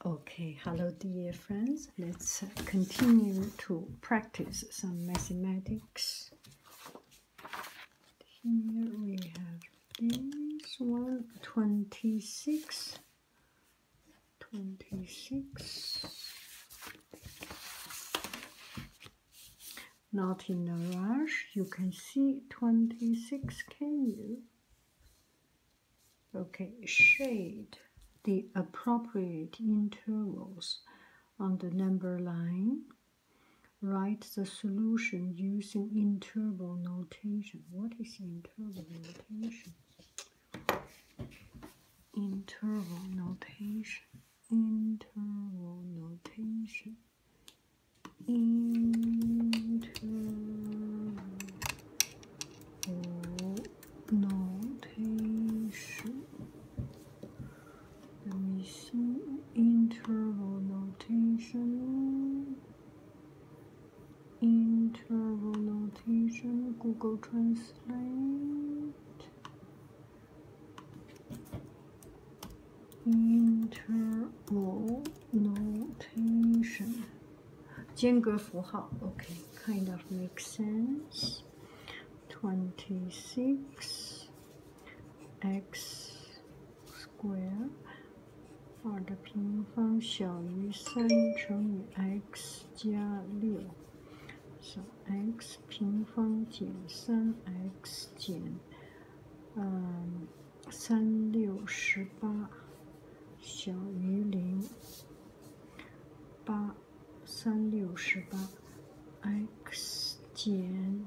Okay, hello dear friends. Let's continue to practice some mathematics. Here we have this one, 26. Not in a rush. You can see 26, can you? Okay, shade the appropriate intervals on the number line. Write the solution using interval notation. What is interval notation? Interval notation. Interval notation. Interval notation. Let me see. Interval notation. Interval notation. Google Translate. Interval notation. 间隔符号 okay, kind of makes sense. 26 x square 2的平方小于3乘以 x 加6 so x 平方减 3x 减36 18小于0 8 36 18 x 减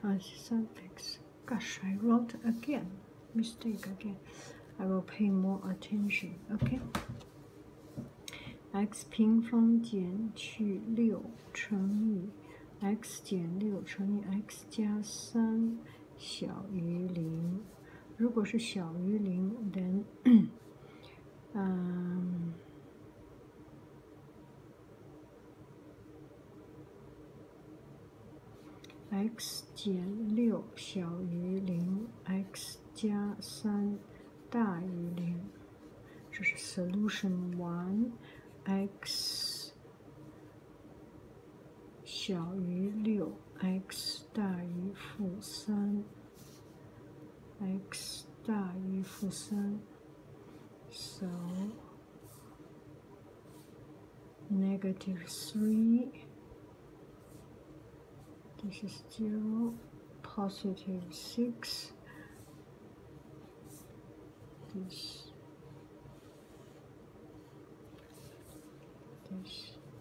3x. Gosh, I wrote again. Mistake again. I will pay more attention. Okay. x 平方减去6乘以 x 减6乘以 x 加3小于0。如果是小于0 then x 减6小于0 x 加3大于0，这是 solution 1。x 小于6 x 大于-3 x 大于-3 so -3 this is 0 +6 this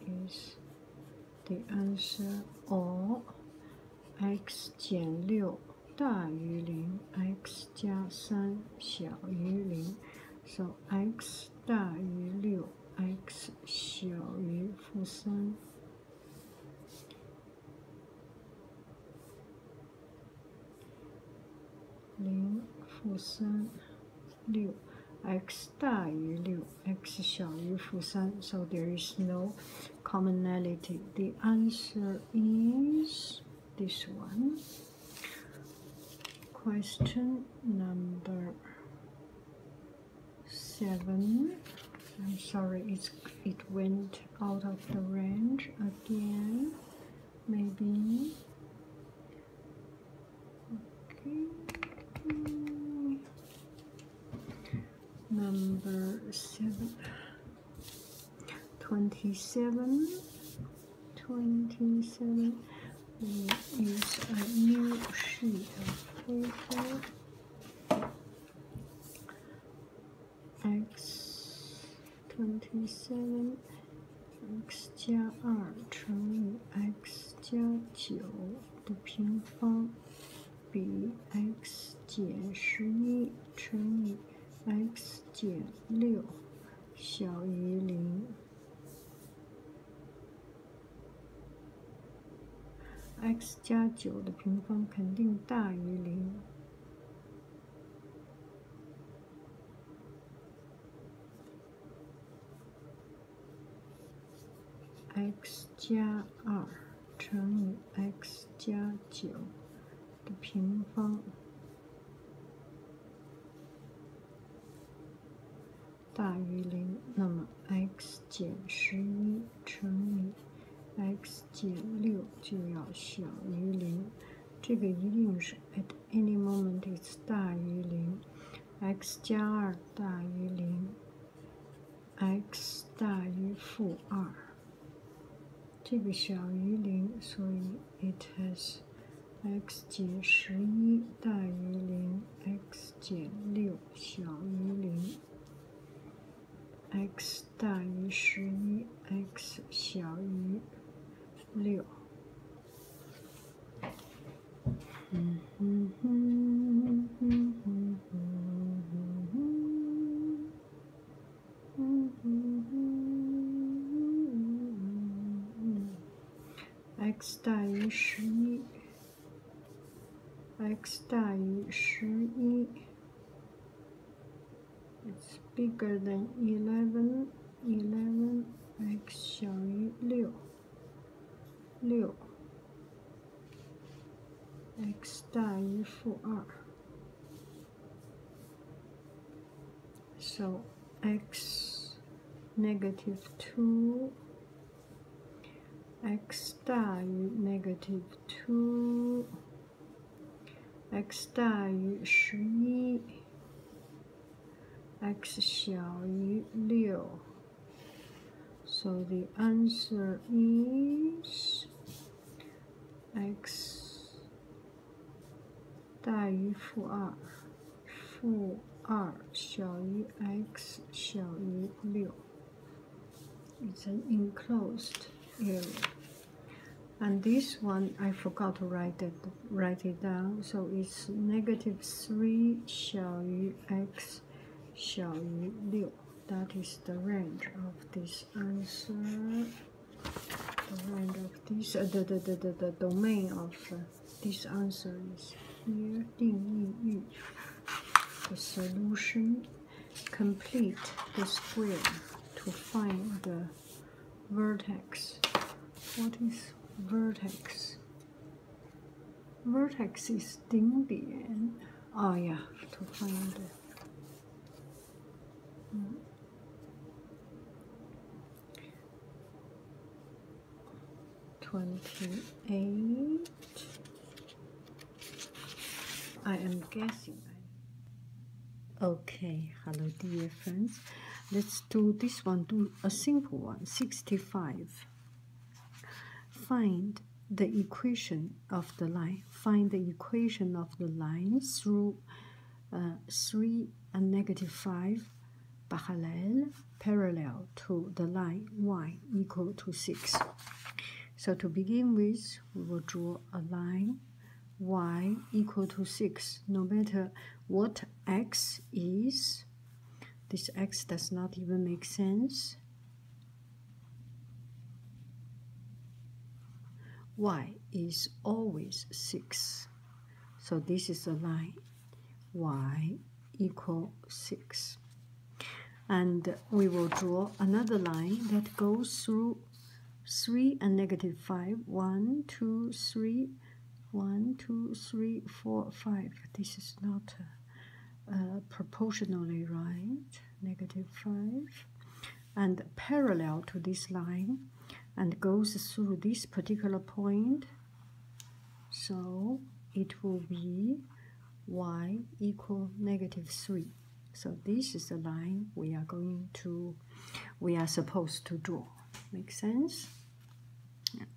is the answer, or x 减6大于0 x 加3小于0 so x 大于6 x 小于-3 0 -3 6 x 大于6 x 小于-3 so there is no commonality. The answer is this one. Question number 7. I'm sorry, it went out of the range again. Maybe. Okay. Number 7. 27. We use a new sheet of paper. x 27 x 加2乘以 x 加9的平方比 x 减11乘以 x 减6小于0。x 加9的平方肯定大于0。x 加2乘以 x 加9的平方大于0，那么 x 减11乘以 x 减6就要小于0。这个一定是 at any moment is 大于0。x 加2大于0。x 大于负2，这个小于0，所以 it has x 减11大于0 ，x 减6小于0 ，x 大于11 ，x 小于6。x 大于11 x 大于11 it's bigger than 11 x 小于6 x 大于负2 so x negative 2 x 大于 negative 2 x 大于11 x 小于6 so the answer is x 大于负2负2小于 x 小于6 it's an enclosed area. And this one I forgot to write it down, so it's negative 3 小于 x 小于6. That is the range of this answer. The range of this, the domain of this answer is here. 定义域 the solution. Complete the square to find the vertex. What is vertex? Vertex is 顶点. Oh yeah, to find it. 28. I am guessing. Okay, hello dear friends. Let's do this one, do a simple one. 65. Find the equation of the line. Find the equation of the line through 3 and negative 5 parallel to the line y equal to 6. So to begin with, we will draw a line y equal to 6. No matter what x is, this x does not even make sense. Y is always 6. So this is a line y equal 6. And we will draw another line that goes through 3 and negative 5. 1, 2, 3, 1, 2, 3, 4, 5. This is not proportionally right. Negative 5. And parallel to this line and goes through this particular point. So it will be y equal negative 3. So this is the line we are supposed to draw. Make sense? Yeah.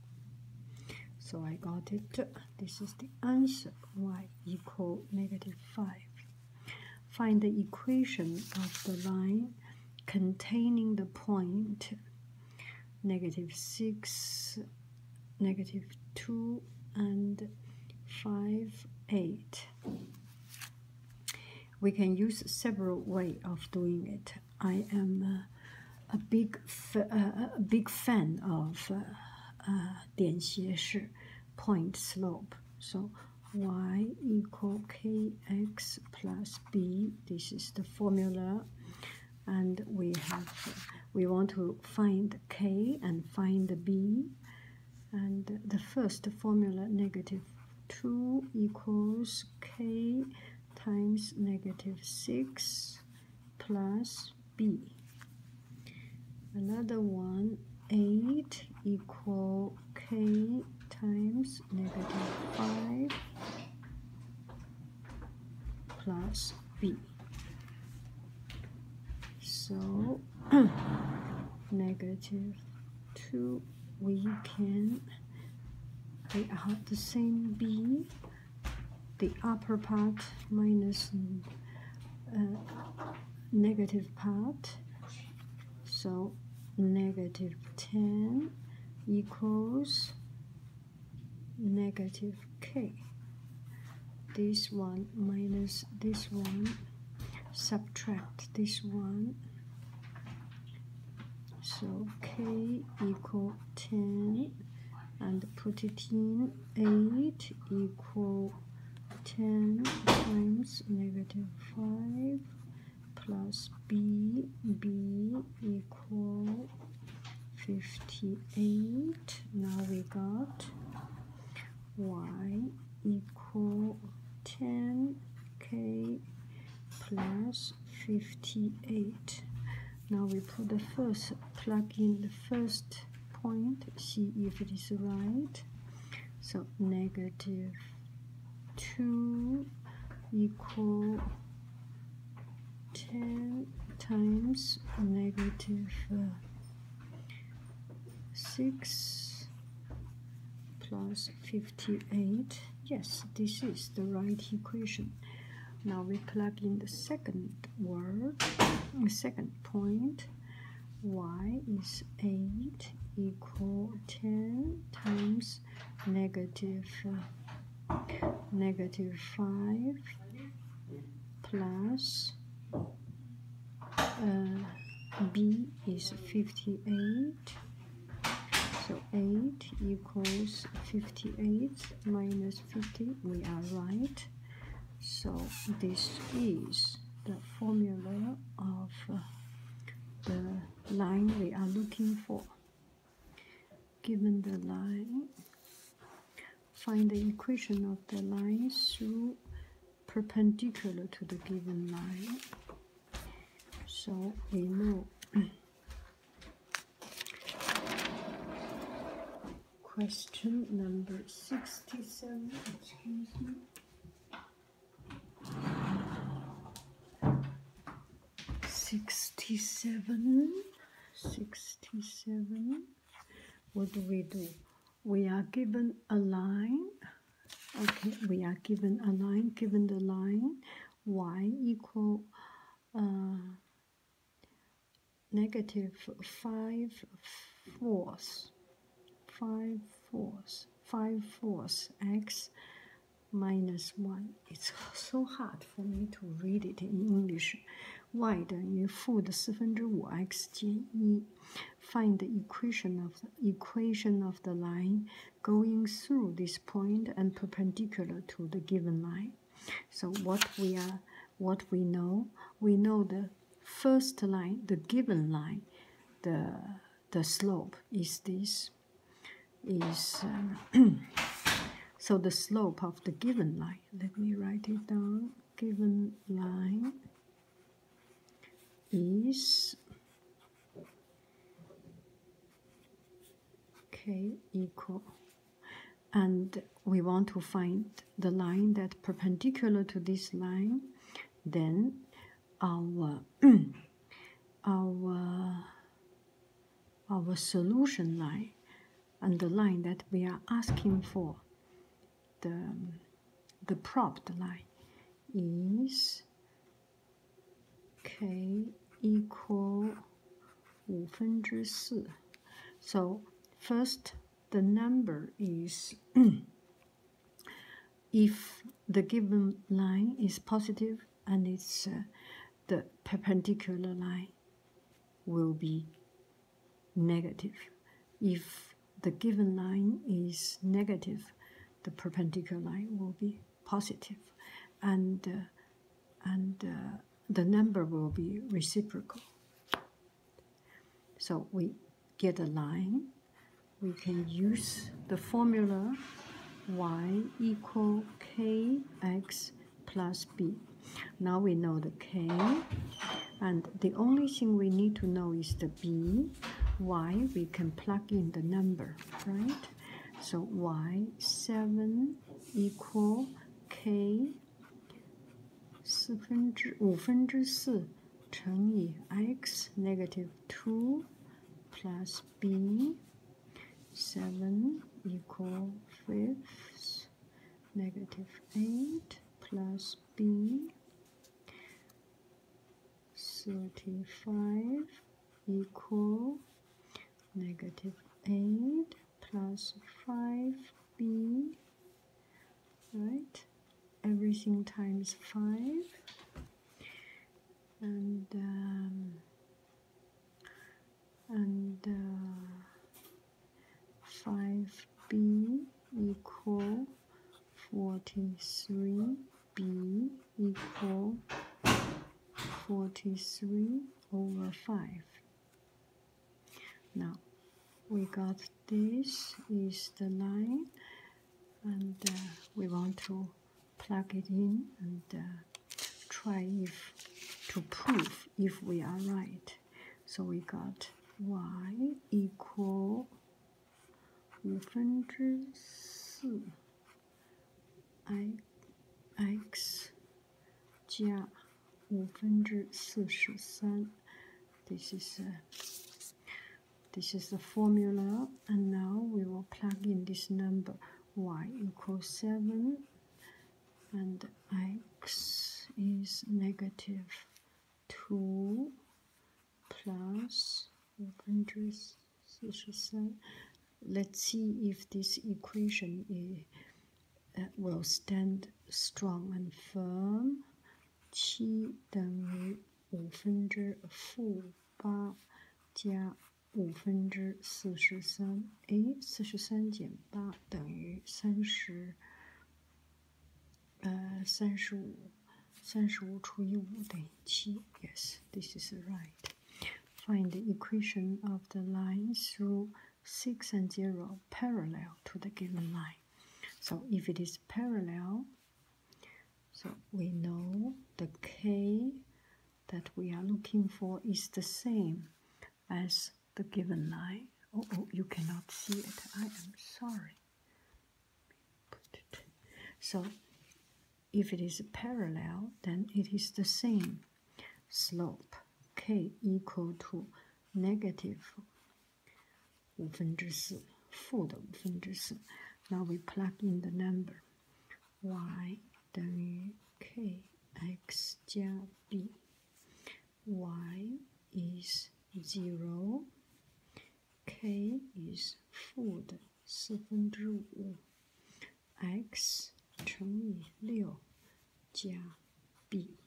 So I got it. This is the answer. Y equal negative 5. Find the equation of the line containing the point negative 6, negative 2, and 5, 8. We can use several ways of doing it. I am a big fan of 点斜式 point slope. So y equal kx plus b. This is the formula, and we want to find k and find b. And the first formula, negative 2 equals k times negative 6 plus b. Another one, 8 equal k times -5 plus b. So -2, we can take out the same b, the upper part minus negative part, so -10 equals -k. This one minus this one, subtract this one, so k equal 10, and put it in, 8 equal 10 times -5 plus b, b equal 58. Now we got y equal 10k plus 58. Now we put the first, plug in the first point, see if it is right. So -2 equal 10 times -6 plus 58. Yes, this is the right equation. Now we plug in the second word, second point. Y is 8 equal 10 times -5 plus b is 58. So 8 equals 58 minus 50. We are right. So this is the formula of the line we are looking for. Given the line, find the equation of the line through perpendicular to the given line. So we know question number 67, excuse me. 67. What do? We are given a line. Okay, we are given a line. Given the line, y equal -5 fourths x minus 1. It's so hard for me to read it in English. y 等于负的5x 减1. Find the equation of the line going through this point and perpendicular to the given line. So what we know, we know the first line, the given line, the slope is this. So the slope of the given line, let me write it down, given line is k equal, and we want to find the line that perpendicular to this line, then our solution line and the line that we are asking for, the propped line, is k equal 4. So first, the number is if the given line is positive, and it's the perpendicular line will be negative. If the given line is negative, the perpendicular line will be positive, and the number will be reciprocal. So we get a line. We can use the formula y equal kx plus b. Now we know the k, and the only thing we need to know is the b. Y, we can plug in the number, right? So y7 equal k 5/4乘以 x negative 2 plus b 7 equal 5th negative 8 plus b 35 equal negative 8 plus 5b, right? Everything times 5, and 5b equal 43, b equal 43 over 5. Now we got this is the line, and we want to plug it in and try to prove if we are right. So we got y equal 5/4 x 加43. This is the formula, and now we will plug in this number. Y equals 7, and x is negative 2 plus 5/43. Let's see if this equation will stand strong and firm. 7等于5/8加5/43。43减8等于35，35除以5等于7。Yes, this is right. Find the equation of the line through 6 and 0 parallel to the given line. So if it is parallel, so we know the k that we are looking for is the same as the given line. Oh, you cannot see it. I am sorry. So if it is parallel, then it is the same slope. K equal to negative 4/5, 负的4/5. Now we plug in the number. Y 等于 kx 加 b. Y is 0. K is 负的5/4. X 乘以6加 b.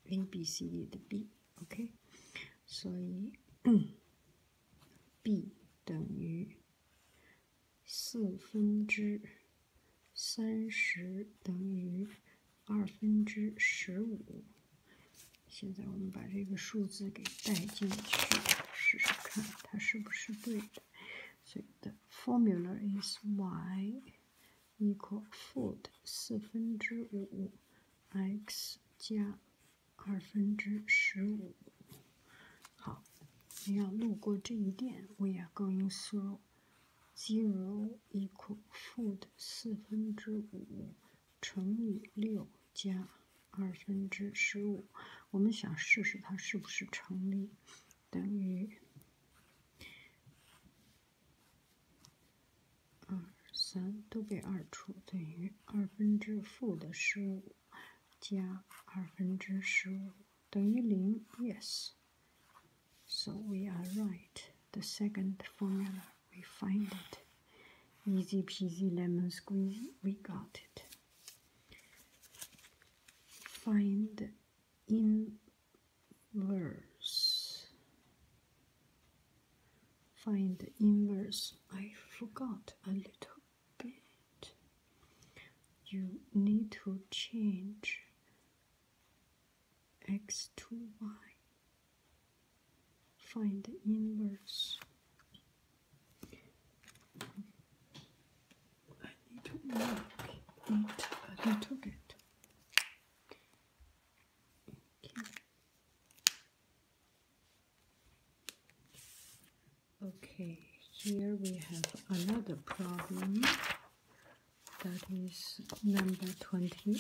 A, B, C, D 的 b. OK? 所以b 等于4/30等于2/15。现在我们把这个数字给带进去，试试看它是不是对的。所以 the formula is y equal 负的4/5 x 加2/15。好，你要路过这一点 ，we are going through 0 equal 负的4/5乘以6加2/15。我们想试试它是不是成立，等于2、3都被2除，等于2/负15加2/15等于0。Yes. So we are right. The second formula, we find it. Easy peasy lemon squeezy, we got it. Find the inverse. Find the inverse. I forgot a little bit. You need to change x to y. Find the inverse. I need to mark it a little bit. Okay, here we have another problem. That is number 28.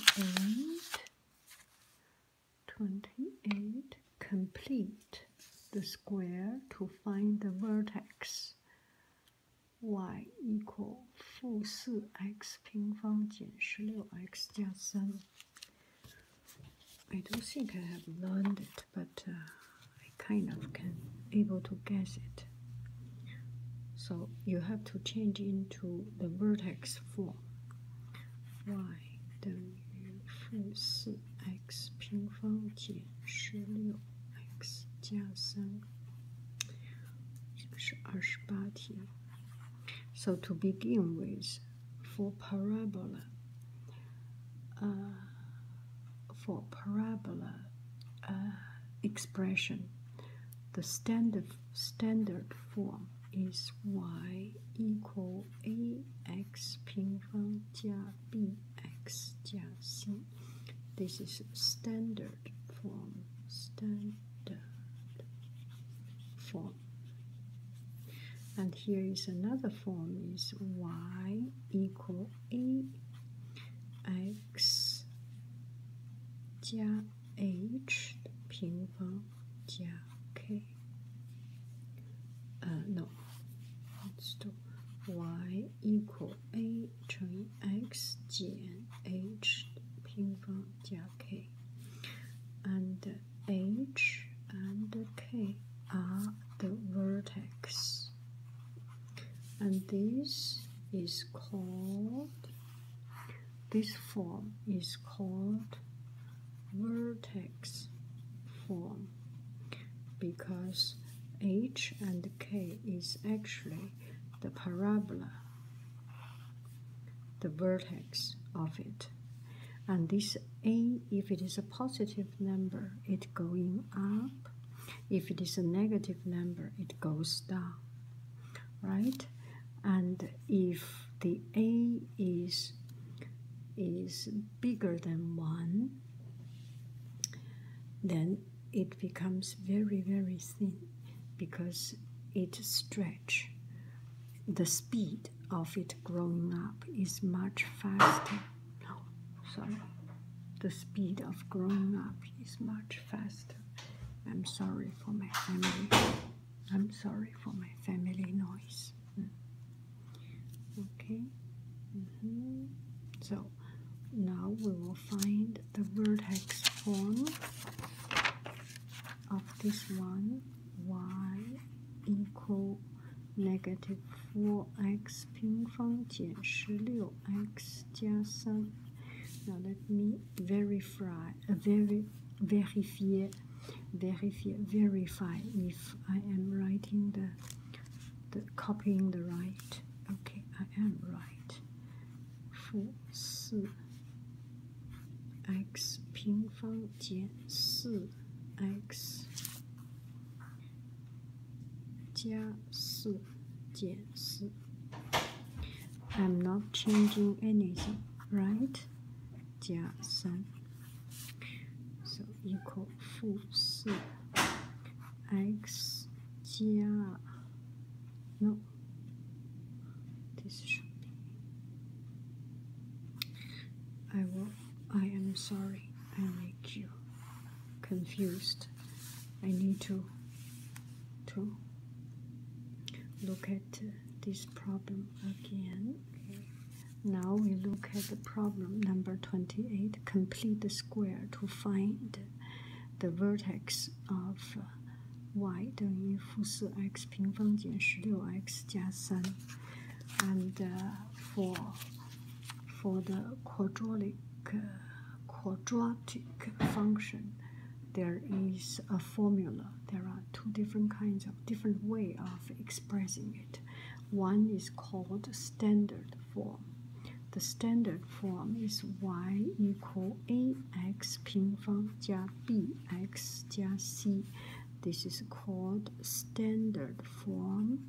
28. Complete the square to find the vertex y equal 负4 x 平方减16 x 加3. I don't think I have learned it, but I kind of can able to guess it. So you have to change into the vertex form. y 等于负4 x 平方减16 x 加3，这是28题。So to begin with, for parabola expression, the standard form is y equal ax 平方加 bx 加 c. This is standard form. And here is another form, is y equal ax 加 h 平方加 k. No, let's do y equal a 乘以 x 减 h 平方加 k. And h and k are the vertex. And this form is called vertex form, because h and k is actually the parabola, the vertex of it. And this a, if it is a positive number, it going up. If it is a negative number, it goes down, right? And if the a is bigger than 1, then it becomes very, very thin, because it stretch. The speed of it growing up is much faster. Sorry, the speed of growing up is much faster. I'm sorry for my family. I'm sorry for my family noise. Okay. So now we will find the vertex form of this one. Y equal negative 4x 平方减16 x 加3. Now let me verify if I am writing the copying the right. Okay, I am right. 负4 x 平方减4 x 加4减4. I'm not changing anything, right? 加3. So equal 负4 x 加 no, this should be. I am sorry, I make you confused. I need to look at this problem again. Okay. Now we look at the problem number 28. Complete the square to find the vertex of y 等于负4 x 平方减16 x 加3. And for the quadratic function, there is a formula. There are two different kinds of different way of expressing it. One is called standard form. The standard form is y equal ax 平方加 bx 加 c. This is called standard form.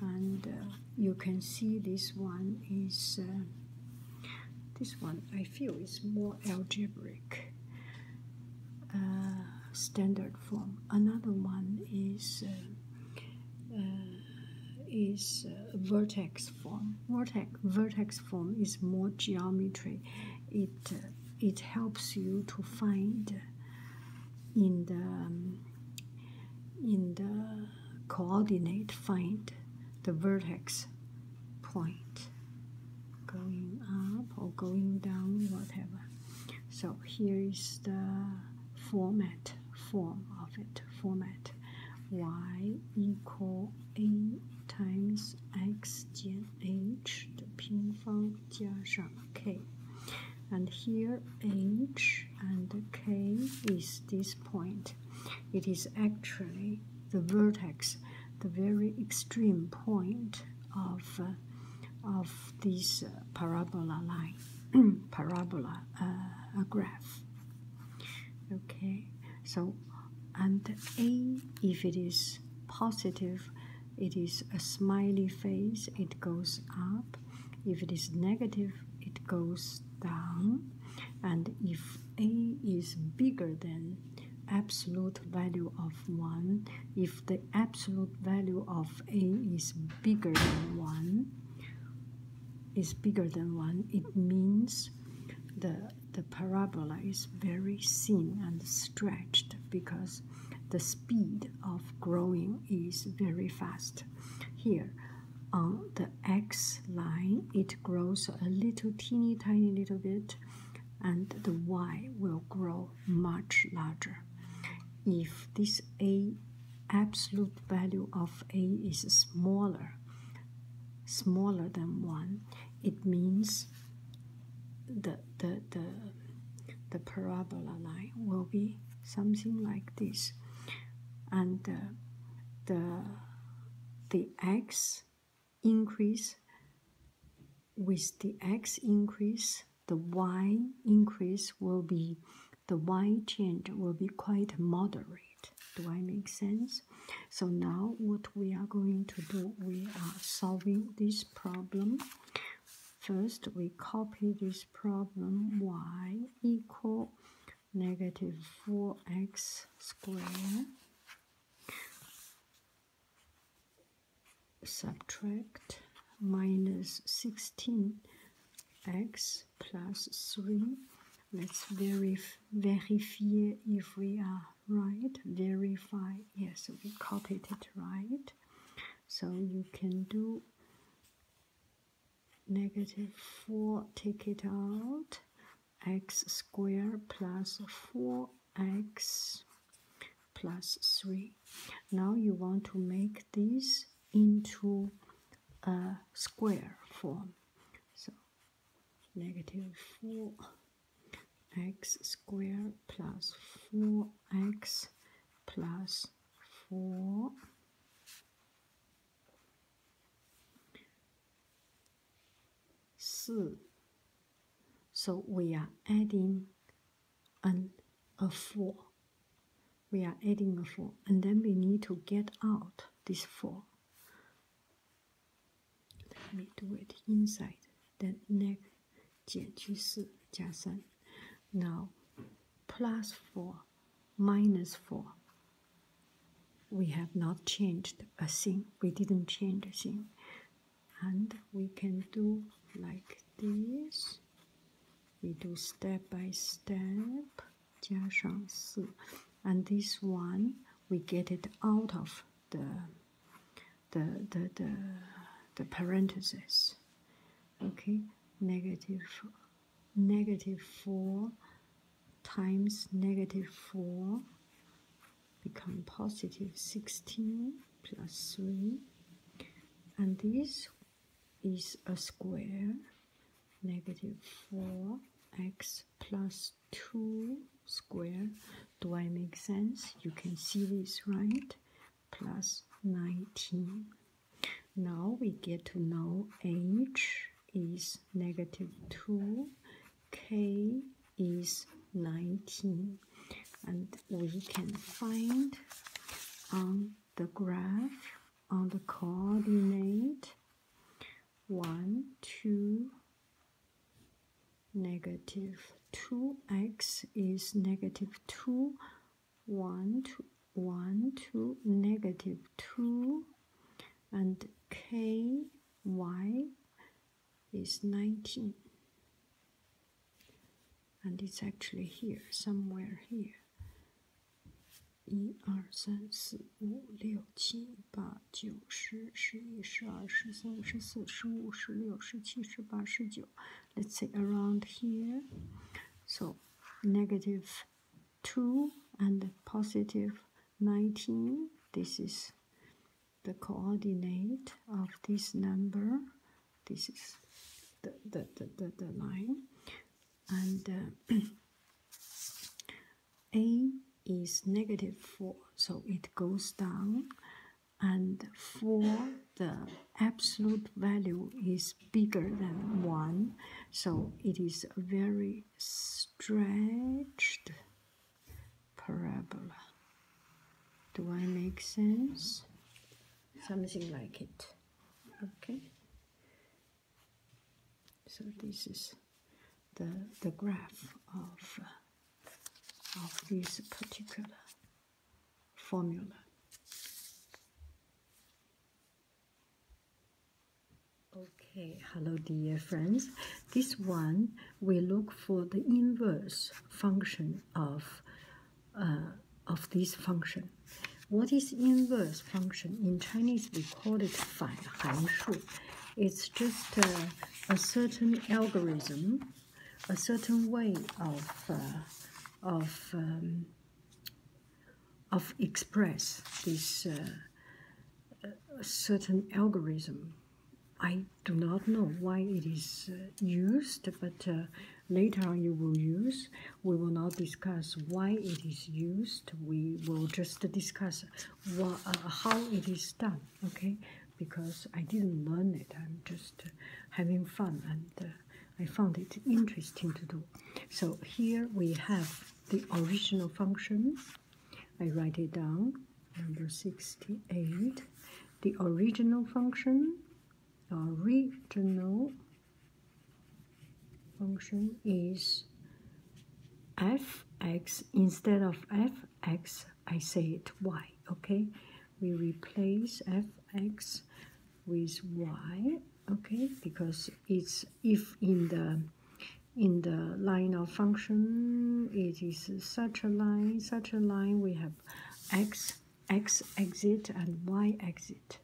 And you can see this one is this one I feel is more algebraic. Standard form. Another one is is vertex form. Vertex form is more geometry. It helps you to find in the coordinate, find the vertex point going up or going down, whatever. So here is the form of it. Format y equal a times x 减 h 的平方加上 k. And here h and k is this point. It is actually the vertex, the very extreme point of this parabola line, parabola graph. Okay, so and a, if it is positive, it is a smiley face, it goes up. If it is negative, it goes down. And if a is bigger than absolute value of 1, if the absolute value of a is bigger than 1, it means the parabola is very thin and stretched because the speed of growing is very fast. Here on the x line, it grows a little teeny tiny little bit, and the y will grow much larger. If this a absolute value of a is smaller than 1, it means the parabola line will be something like this, and the x increase, with the x increase, the y increase will be, the y change will be quite moderate. Do I make sense? So now what we are going to do, we are solving this problem. First, we copy this problem, y equal negative 4x squared, subtract minus 16x plus 3. Let's verify if we are right. Verify, yes, we copied it right. So you can do negative 4, take it out, x squared plus 4x plus 3. Now you want to make this into a square form. So negative 4x squared plus 4x plus 4 4. So we are adding a 4. We are adding a 4, and then we need to get out this 4. Let me do it inside. Then neg 减去4加3. Now plus 4 minus 4. We have not changed a thing. We didn't change a thing. And we can do like this. We do step by step, 加上4. And this one, we get it out of the parentheses. Okay, negative 4 times negative 4 become positive 16 plus 3. And this is a square, negative 4x plus 2 square. Do I make sense? You can see this, right? Plus 19. Now we get to know h is negative 2, k is 19. And we can find on the graph, on the coordinate, 1, 2, negative 2x is negative 2, 1, 2, negative 2, and k ky is 19. And it's actually here, somewhere here. 1, 2, 3, 4, 5, 6, 7, 8, 9, 10, 11, 12, 13, 14, 15, 16, 17, 18, 19. Let's say around here. So negative 2 and positive 19. This is the coordinate of this number. This is the line. And A is negative 4, so it goes down. And for the absolute value is bigger than 1, so it is a very stretched parabola. Do I make sense? Something like it. Okay. So this is the graph of this particular formula. Okay, hello dear friends. This one we look for the inverse function of this function. What is inverse function? In Chinese we call it 反函数. It's just a certain algorithm, a certain way of express this certain algorithm. I do not know why it is used, but later on you will use. We will not discuss why it is used. We will just discuss how it is done, okay? Because I didn't learn it. I'm just having fun, and I found it interesting to do. So here we have the original function. I write it down, number 68. The original function is fx. Instead of fx, I say it y, okay? We replace fx with y, okay? Because it's, if in the line of function it is such a line, we have x exit and y exit.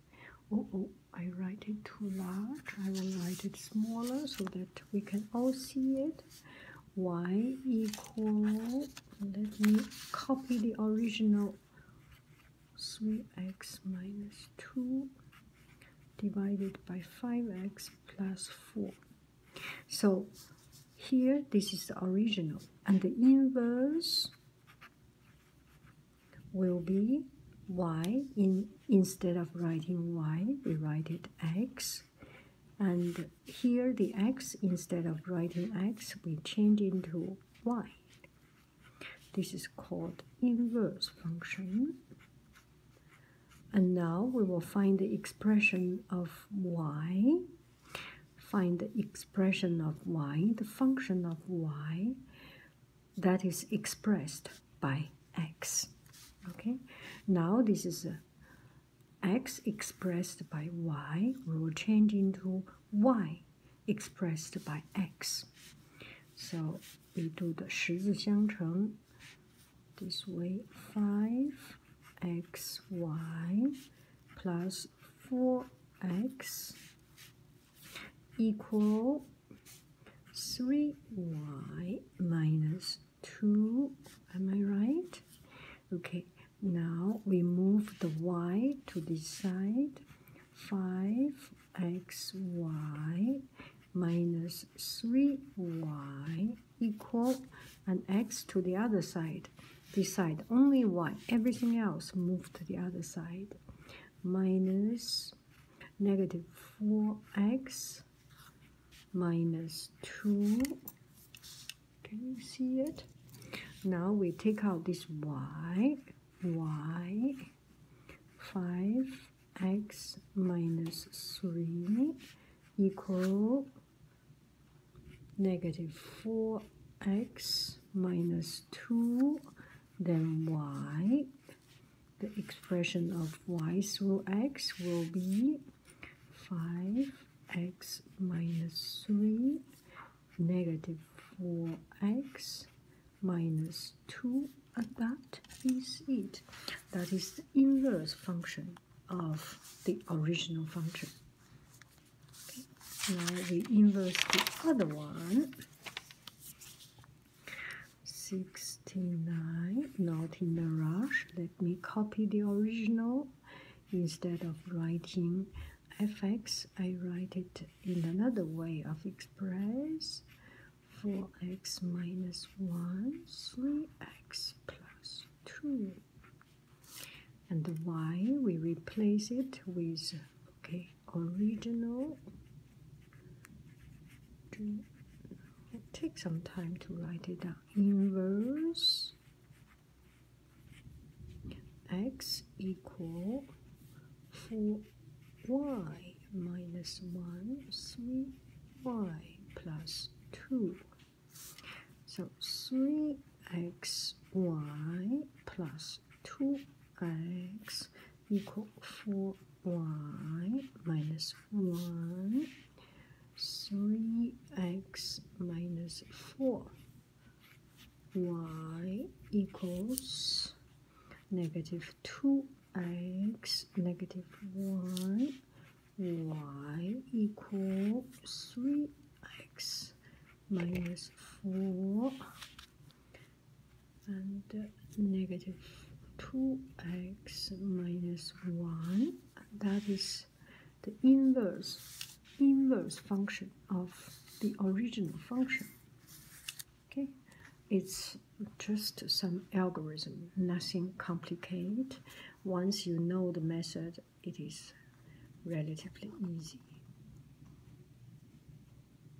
Oh, I write it too large. I will write it smaller so that we can all see it. Y equal, let me copy the original, 3x minus 2 divided by 5x plus 4. So here, this is the original, and the inverse will be y. Instead of writing y, we write it x. And here the x, instead of writing x, we change into y. This is called inverse function. And now we will find the expression of y. Find the expression of y, the function of y that is expressed by x. Okay, now this is x expressed by y. We will change into y expressed by x. So we do the 十字相乘 this way. 5xy plus 4x equal 3y minus 2. Am I right? Okay, now we move the y to this side. 5xy minus 3y equal, and x to the other side. This side only y, everything else move to the other side. Minus negative 4x minus 2. Can you see it? Now we take out this y. 5x minus 3 equal negative 4x minus 2, then y. The expression of y through x will be 5x minus 3 negative 4x minus 2, and that is it. That is the inverse function of the original function. Okay. Now we inverse the other one. 69, not in a rush. Let me copy the original. Instead of writing fx, I write it in another way of express. 4x minus 1, 3x plus 2. And the y, we replace it with, okay, original. Take some time to write it down. Inverse x equal 4y minus 1, 3y plus 2. So 3xy plus 2x equal 4y minus 1, 3x minus 4, y equals negative 2x, negative 1, y equals 3x minus 4, and negative 2x minus 1. That is the inverse function of the original function. Okay, it's just some algorithm, nothing complicated. Once you know the method, it is relatively easy.